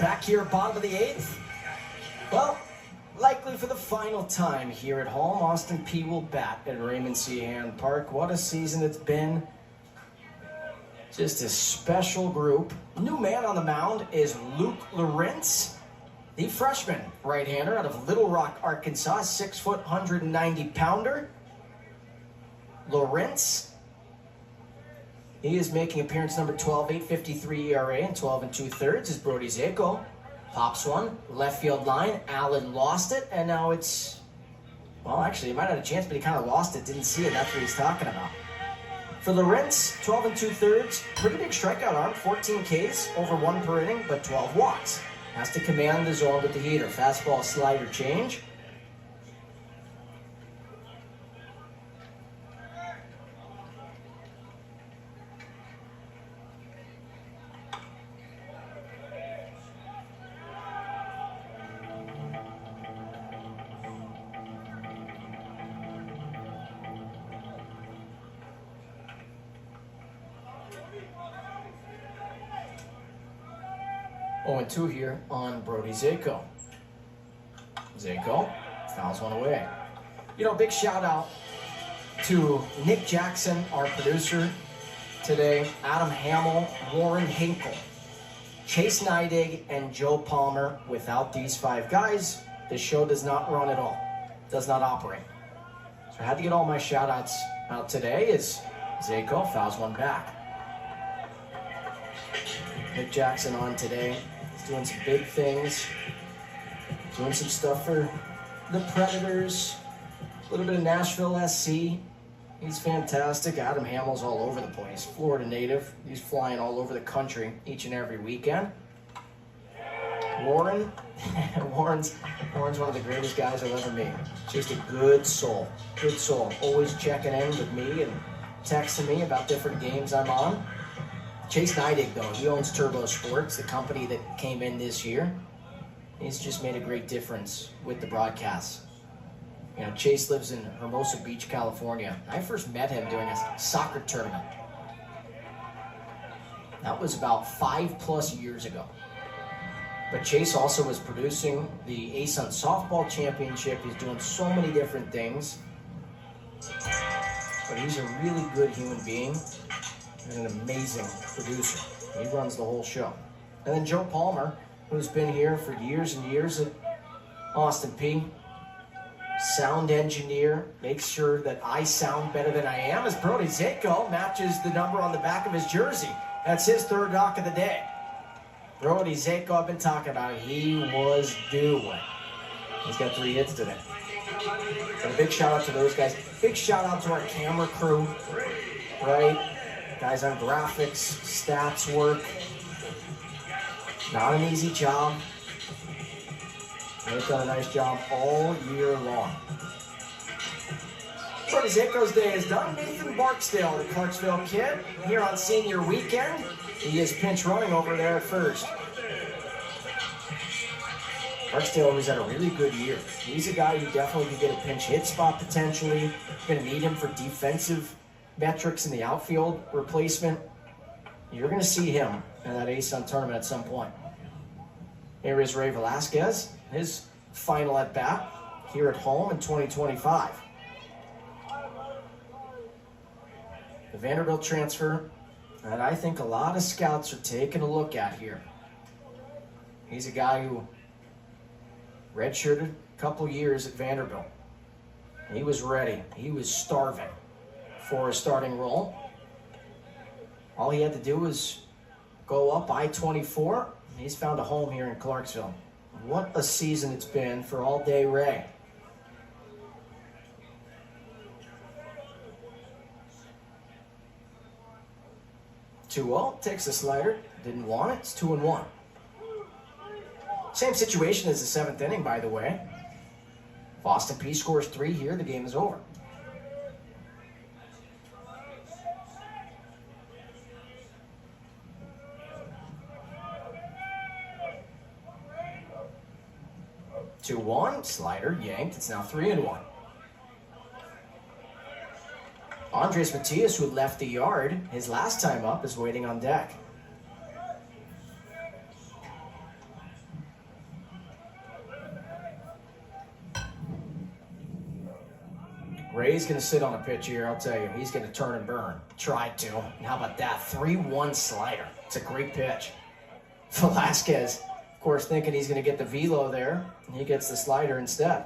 Back here, bottom of the 8th. Well, likely for the final time here at home, Austin Peay will bat at Raymond C. Hand Park. What a season it's been. Just a special group. New man on the mound is Lorence, the freshman right-hander out of Little Rock, Arkansas, 6 foot, 190-pounder. Lorence. He is making appearance number 12, 8.53 ERA and 12 2/3 is Brody Zako. Pops one, left field line. Allen lost it, and now it's, well, actually, he might have had a chance, but he kind of lost it, didn't see it. That's what he's talking about. For Lorence, 12 2/3, pretty big strikeout arm, 14 Ks, over 1 per inning, but 12 walks. Has to command the zone with the heater. Fastball, slider change. Oh, and 2 here on Brody Zako. Zako fouls one away. You know, big shout out to Nick Jackson, our producer today, Adam Hamill, Warren Hinkle, Chase Neidig, and Joe Palmer. Without these 5 guys, this show does not run at all, does not operate. So I had to get all my shout outs out today as Zako fouls one back. Nick Jackson on today. He's doing some big things. Doing some stuff for the Predators. A little bit of Nashville SC. He's fantastic. Adam Hamill's all over the place. Florida native. He's flying all over the country each and every weekend. Warren. Warren's one of the greatest guys I've ever met. Just a good soul. Good soul. Always checking in with me and texting me about different games I'm on. Chase Neidig, though, he owns Turbo Sports, the company that came in this year. He's just made a great difference with the broadcasts. You know, Chase lives in Hermosa Beach, California. I first met him doing a soccer tournament. That was about 5+ years ago. But Chase also was producing the ASUN Softball Championship. He's doing so many different things. But he's a really good human being. And an amazing producer. He runs the whole show. And then Joe Palmer, who's been here for years and years at Austin Peay. Sound engineer, makes sure that I sound better than I am, as Brody Zako matches the number on the back of his jersey. That's his 3rd knock of the day. Brody Zako, I've been talking about, he was due. He's got 3 hits today. So a big shout out to those guys. Big shout out to our camera crew, right? Guys on graphics, stats work. Not an easy job. They've done a nice job all year long. Brody Zako's day is done. Nathan Barksdale, the Clarksville kid, here on senior weekend. He is pinch running over there at first. Barksdale has had a really good year. He's a guy who definitely could get a pinch hit spot potentially. You're going to need him for defensive metrics in the outfield replacement. You're going to see him in that ASUN tournament at some point. Here is Ray Velasquez, his final at bat here at home in 2025. The Vanderbilt transfer that I think a lot of scouts are taking a look at here. He's a guy who redshirted a couple years at Vanderbilt. He was ready. He was starving for a starting role. All he had to do was go up I-24. He's found a home here in Clarksville. What a season it's been for All Day Ray. Two-0, takes the slider, didn't want it, it's 2-1. Same situation as the 7th inning, by the way. If Austin Peay scores 3 here, the game is over. Two-one, slider yanked. It's now 3-1. Andres Matias, who left the yard his last time up, is waiting on deck. Ray's going to sit on a pitch here, I'll tell you. He's going to turn and burn. Tried to. And how about that? 3-1 slider. It's a great pitch. Velasquez, of course, thinking he's going to get the velo there. And he gets the slider instead.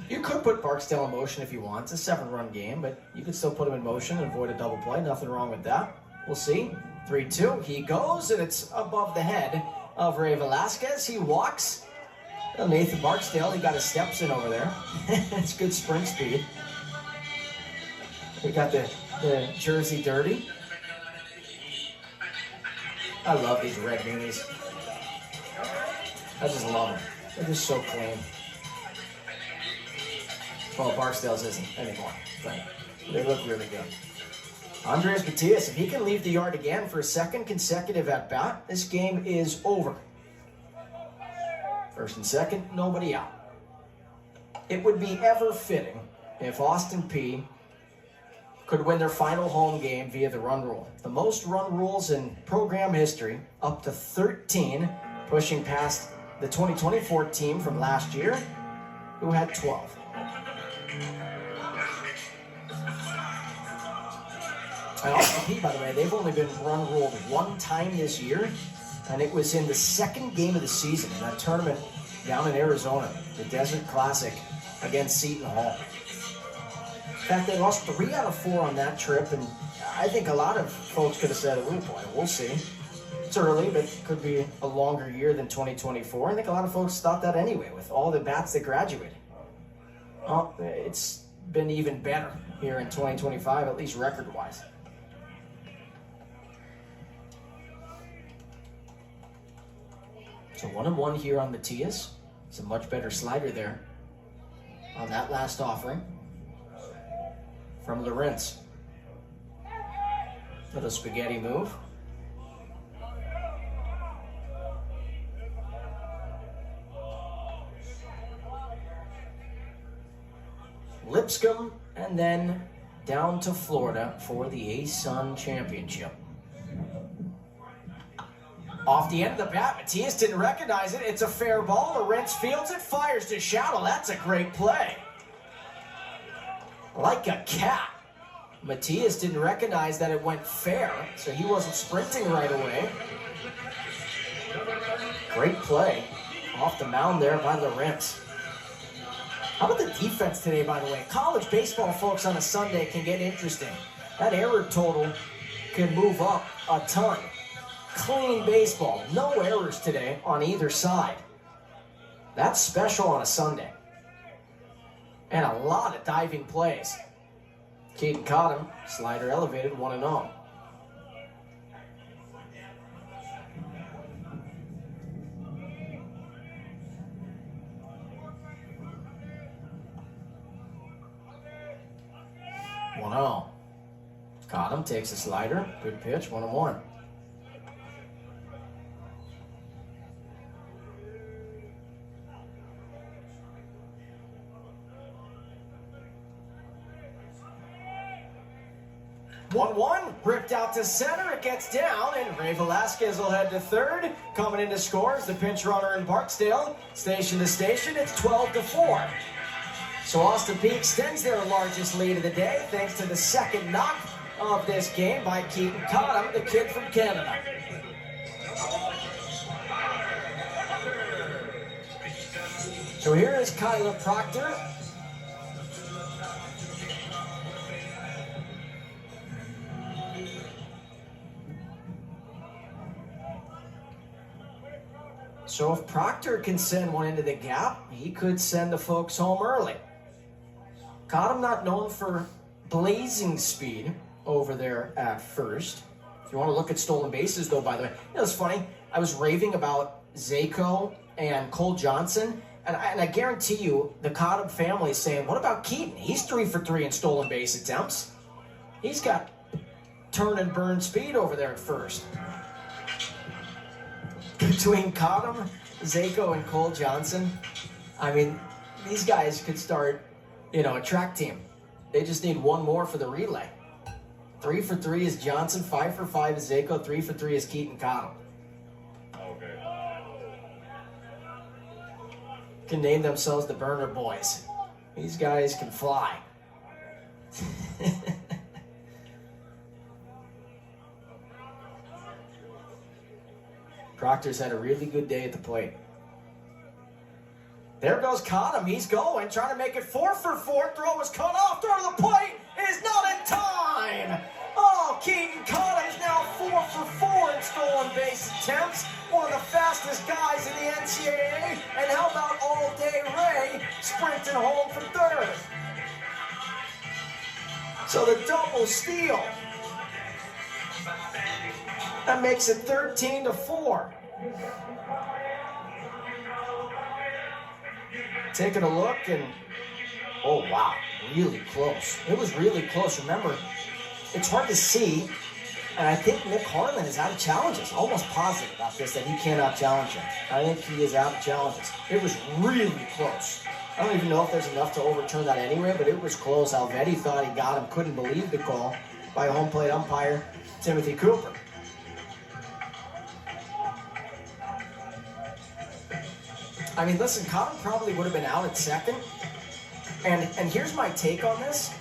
You could put Barksdale in motion if you want. It's a 7-run game, but you could still put him in motion and avoid a double play. Nothing wrong with that. We'll see. 3-2. He goes, and it's above the head of Ray Velasquez. He walks. Well, Nathan Barksdale, he got his steps in over there. It's good sprint speed. We got the jersey dirty. I love these red unis. I just love them. They're just so clean. Well, Barksdale's isn't anymore, but they look really good. Andres Matias, if he can leave the yard again for a second consecutive at-bat, this game is over. First and second, nobody out. It would be ever fitting if Austin Peay could win their final home game via the run rule. The most run rules in program history, up to 13, pushing past the 2024 team from last year, who had 12. And Austin Peay, by the way, they've only been run ruled one time this year, and it was in the second game of the season in that tournament down in Arizona, the Desert Classic against Seton Hall. In fact, they lost 3 out of 4 on that trip, and I think a lot of folks could have said, oh boy, we'll see. It's early, but it could be a longer year than 2024. I think a lot of folks thought that anyway, with all the bats that graduated. Well, it's been even better here in 2025, at least record-wise. So 1-1 here on Matias. It's a much better slider there on that last offering from Lorence. Little spaghetti move. Lipscomb, and then down to Florida for the ASUN Championship. Off the end of the bat, Matias didn't recognize it. It's a fair ball. Lorence fields it, fires to shallow. That's a great play. Like a cat. Matias didn't recognize that it went fair, so he wasn't sprinting right away. Great play off the mound there by Lorence. How about the defense today, by the way? College baseball, folks, on a Sunday can get interesting. That error total can move up a ton. Clean baseball. No errors today on either side. That's special on a Sunday. And a lot of diving plays. Keaton caught him. Slider elevated, 1-0. Caught him, takes a slider. Good pitch, 1-1. Ripped out to center, it gets down, and Ray Velasquez will head to third. Coming in to score is the pinch runner in Barksdale. Station to station, it's 12-4. So Austin Peay extends their largest lead of the day thanks to the second knock of this game by Keaton Cottom, the kid from Canada. So here is Kyla Proctor. So if Proctor can send one into the gap, he could send the folks home early. Cottom not known for blazing speed over there at first. If you want to look at stolen bases, though, by the way, it was funny. I was raving about Zako and Cole Johnson, and I guarantee you the Cottom family is saying, what about Keaton? He's 3 for 3 in stolen base attempts. He's got turn and burn speed over there at first. Between Cottom, Zako, and Cole Johnson, I mean, these guys could start, a track team. They just need one more for the relay. 3 for 3 is Johnson, 5 for 5 is Zako, 3 for 3 is Keaton Cottom. Okay. Can name themselves the Burner Boys. These guys can fly. Proctor's had a really good day at the plate. There goes Cottom. He's going, trying to make it 4 for 4. Throw is cut off. Throw to the plate is not in time. Oh, Keaton Cottom is now 4 for 4 in stolen base attempts. One of the fastest guys in the NCAA. And how about All Day Ray sprinting home for third? So the double steal. That makes it 13-4. Taking a look and, oh wow, really close. It was really close. Remember, it's hard to see, and I think Nick Harlan is out of challenges. Almost positive about this, that he cannot challenge him. I think he is out of challenges. It was really close. I don't even know if there's enough to overturn that anyway, but it was close. Alvetti thought he got him, couldn't believe the call by home plate umpire Timothy Cooper. I mean, listen, Cotton probably would have been out at second. And here's my take on this.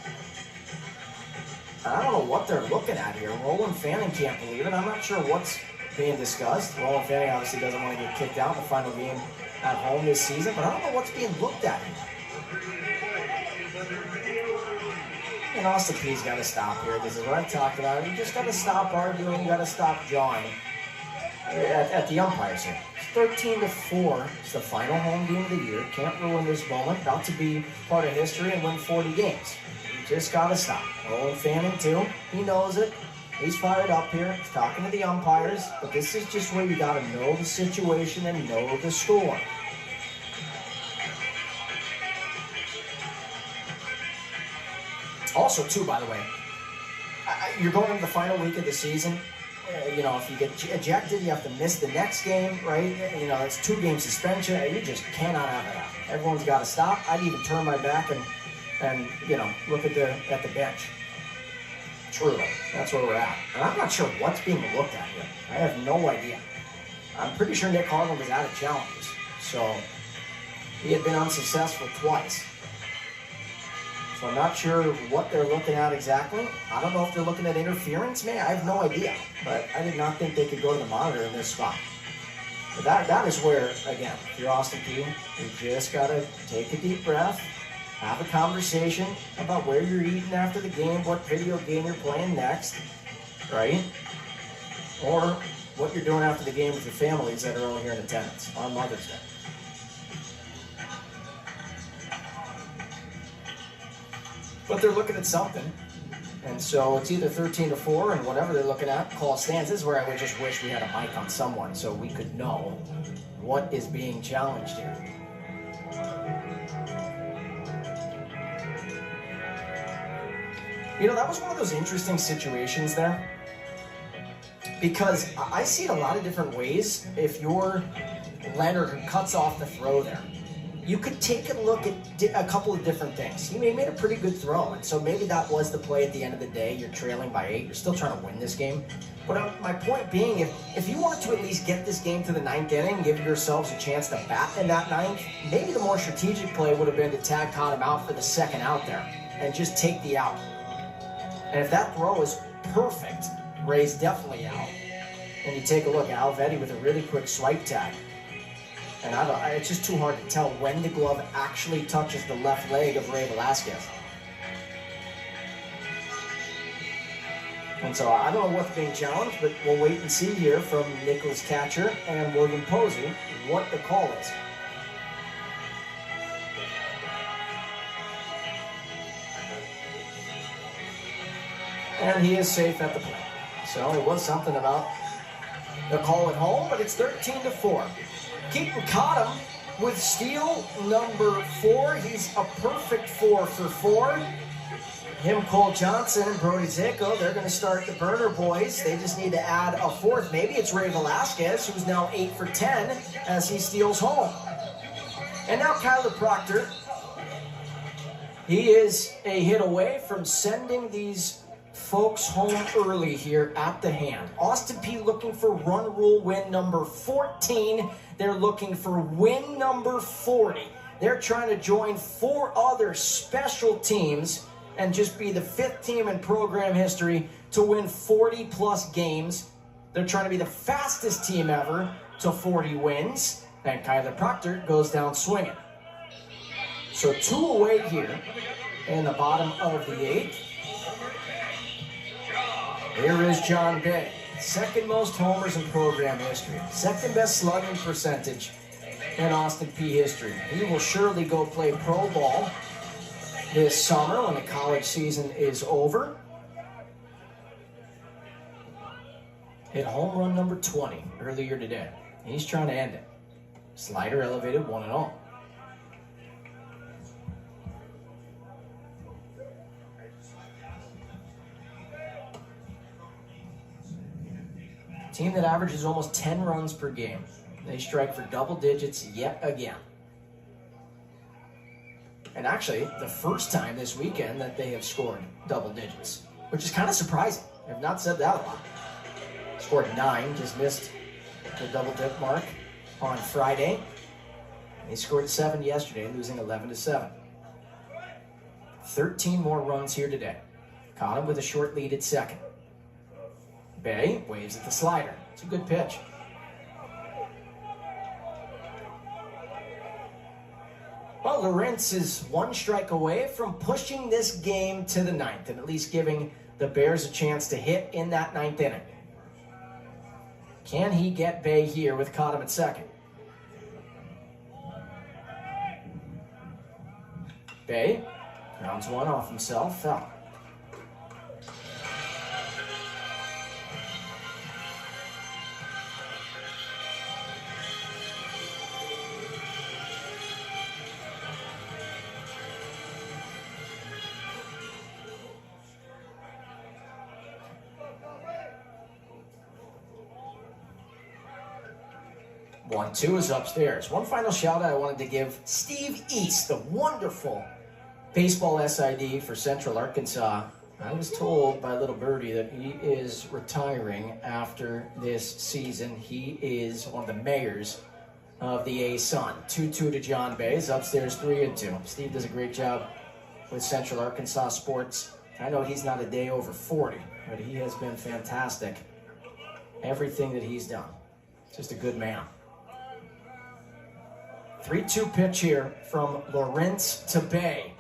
I don't know what they're looking at here. Roland Fanning can't believe it. I'm not sure what's being discussed. Roland Fanning obviously doesn't want to get kicked out in the final game at home this season, but I don't know what's being looked at here. And Austin Peay's got to stop here. This is what I talked about. You just got to stop arguing. You got to stop jawing at the umpires here. 13-4. It's the final home game of the year. Can't ruin this moment. About to be part of history and win 40 games. You just got to stop. Roland Fanning, too. He knows it. He's fired up here. He's talking to the umpires. But this is just where you got to know the situation and know the score. Also, too, by the way, you're going into the final week of the season. You know, if you get ejected, you have to miss the next game, right? You know, it's 2-game suspension. You just cannot have it happen. Everyone's got to stop. I'd even turn my back and you know, look at the bench. Truly, that's where we're at. And I'm not sure what's being looked at here. I have no idea. I'm pretty sure Nick Harlan was out of challenges, so he had been unsuccessful twice. So I'm not sure what they're looking at exactly. I don't know if they're looking at interference, man. I have no idea. But I did not think they could go to the monitor in this spot. But that is where, again, if you're Austin Peay, you just got to take a deep breath, have a conversation about where you're eating after the game, what video game you're playing next, right? Or what you're doing after the game with your families that are all here in attendance on Mother's Day. But they're looking at something. And so it's either 13-4 and whatever they're looking at, call stands. This is where I would just wish we had a mic on someone so we could know what is being challenged here. You know, that was one of those interesting situations there. Because I see it a lot of different ways. If you're Leonard who cuts off the throw there, you could take a look at a couple of different things. He made a pretty good throw, and so maybe that was the play at the end of the day. You're trailing by 8. You're still trying to win this game. But my point being, if you wanted to at least get this game to the 9th inning, give yourselves a chance to bat in that 9th, maybe the more strategic play would have been to tag Cottom out for the second out there and just take the out. And if that throw is perfect, Ray's definitely out. And you take a look at Alvetti with a really quick swipe tag. And it's just too hard to tell when the glove actually touches the left leg of Ray Velasquez. And so I don't know what's being challenged, but we'll wait and see here from Nicholas Catcher and William Posey what the call is. And he is safe at the plate. So it was something about the call at home, but it's 13-4. Keaton Cottom with steal number 4. He's a perfect 4 for 4. Him, Cole Johnson, and Brody Zicko, they're going to start the burner boys. They just need to add a 4th. Maybe it's Ray Velasquez, who's now 8 for 10 as he steals home. And now Kyler Proctor. He is a hit away from sending these folks home early here at the hand. Austin Peay looking for run rule win number 14. They're looking for win number 40. They're trying to join 4 other special teams and just be the 5th team in program history to win 40-plus games. They're trying to be the fastest team ever to 40 wins. And Kyler Proctor goes down swinging. So 2 away here in the bottom of the 8th. Here is John Peay. 2nd most homers in program history. 2nd best slugging percentage in Austin Peay history. He will surely go play pro ball this summer when the college season is over. Hit home run number 20 earlier today. He's trying to end it. Slider elevated 1-0. Team that averages almost 10 runs per game. They strike for double digits yet again. And actually, the first time this weekend that they have scored double digits, which is kind of surprising. I've not said that a lot. Scored 9, just missed the double dip mark on Friday. They scored 7 yesterday, losing 11-7. 13 more runs here today. Caught him with a short lead at second. Peay waves at the slider. It's a good pitch. Well, Lorence is 1 strike away from pushing this game to the 9th and at least giving the Bears a chance to hit in that 9th inning. Can he get Peay here with caught him at second? Peay rounds 1 off himself, foul. One, 2 is upstairs. One final shout out I wanted to give Steve East, the wonderful baseball SID for Central Arkansas. I was told by little birdie that he is retiring after this season. He is one of the mayors of the A-Sun. 2-2 to John Peay. Is upstairs 3-2. Steve does a great job with Central Arkansas sports. I know he's not a day over 40, but he has been fantastic. Everything that he's done. Just a good man. 3-2 pitch here from Lorence to Peay.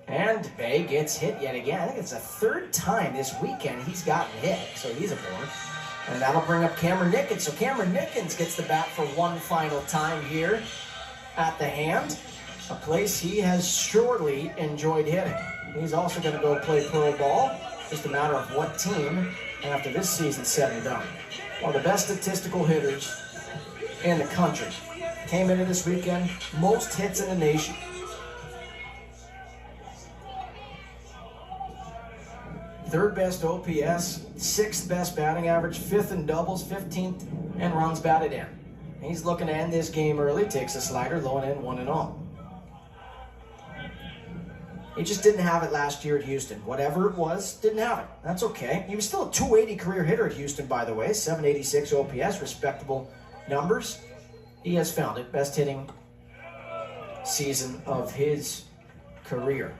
And Peay gets hit yet again. I think it's the 3rd time this weekend he's gotten hit, so he's aboard. And that'll bring up Cameron Nickens. So Cameron Nickens gets the bat for one final time here at the hand, a place he has surely enjoyed hitting. He's also going to go play pro ball, just a matter of what team after this season's said and done. One of the best statistical hitters in the country. Came into this weekend, most hits in the nation. Third best OPS, 6th best batting average, 5th in doubles, 15th in runs batted in. He's looking to end this game early, takes a slider, low and in, 1-0. He just didn't have it last year at Houston. Whatever it was, didn't have it. That's okay. He was still a 280 career hitter at Houston, by the way, 786 OPS, respectable numbers. He has found it. Best hitting season of his career.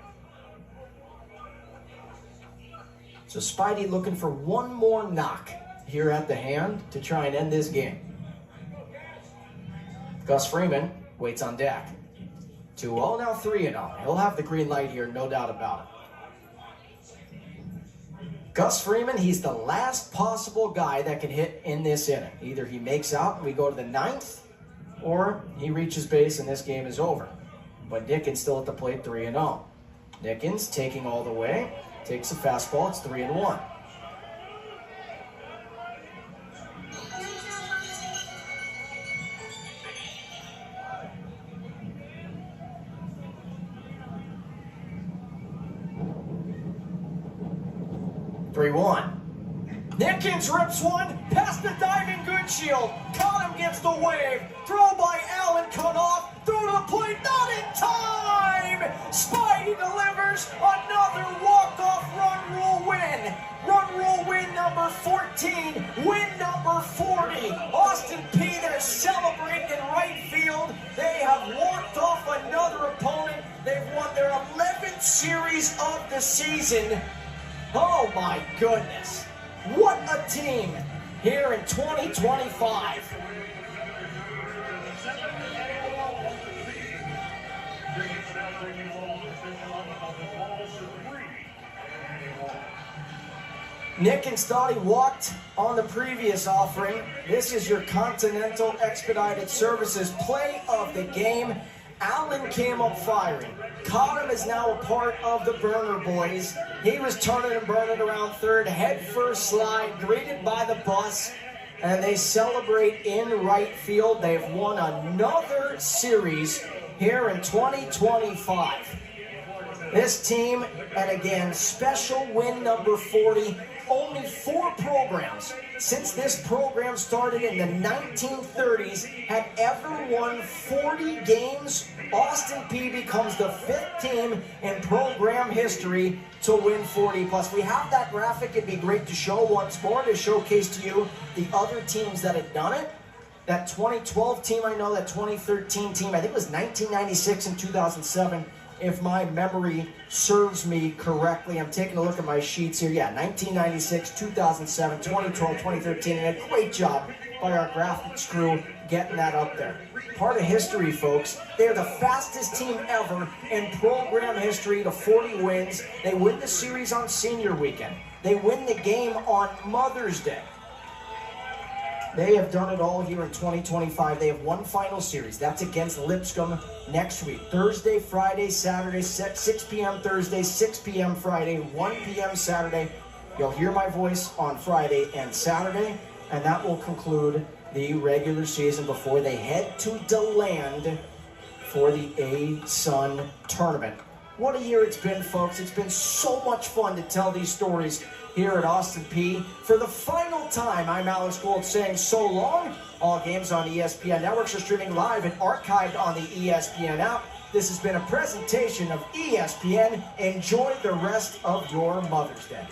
So Spidey looking for one more knock here at the hand to try and end this game. Gus Freeman waits on deck. 2-0, now 3-0. He'll have the green light here, no doubt about it. Gus Freeman, he's the last possible guy that can hit in this inning. Either he makes out and we go to the 9th, or he reaches base and this game is over. But Nickens still at the plate, 3-0. Nickens taking all the way, takes a fastball, it's 3-1. Nickens rips one past the diving good shield. Caught him, gets the wave. Throw by Allen, cut off. Throw to the plate, not in time. Spidey delivers another walk-off run rule win. Run rule win number 14, win number 40. Austin Peay, they're celebrating in right field. They have walked off another opponent. They've won their 11th series of the season. Oh my goodness. What a team here in 2025. Nick and Stotty walked on the previous offering. This is your Continental Expedited Services play of the game. Allen came up firing. Cottom is now a part of the Burner Boys. He was turning and burning around third, head first slide, greeted by the bus, and they celebrate in right field. They've won another series here in 2025. This team, and again, special win number 40. Only 4 programs since this program started in the 1930s had ever won 40 games. Austin Peay becomes the 5th team in program history to win 40 plus. We have that graphic. It'd be great to show once more to showcase to you the other teams that have done it. That 2012 team, I know, that 2013 team, I think it was 1996 and 2007. If my memory serves me correctly. I'm taking a look at my sheets here. Yeah, 1996, 2007, 2012, 2013, and a great job by our graphics crew getting that up there. Part of history, folks. They're the fastest team ever in program history to 40 wins. They win the series on senior weekend. They win the game on Mother's Day. They have done it all here in 2025. They have one final series. That's against Lipscomb next week. Thursday, Friday, Saturday, 6 p.m. Thursday, 6 p.m. Friday, 1 p.m. Saturday. You'll hear my voice on Friday and Saturday, and that will conclude the regular season before they head to DeLand for the A-Sun tournament. What a year it's been, folks. It's been so much fun to tell these stories here at Austin Peay. For the final time, I'm Alex Gold saying so long. All games on ESPN Networks are streaming live and archived on the ESPN app. This has been a presentation of ESPN. Enjoy the rest of your Mother's Day.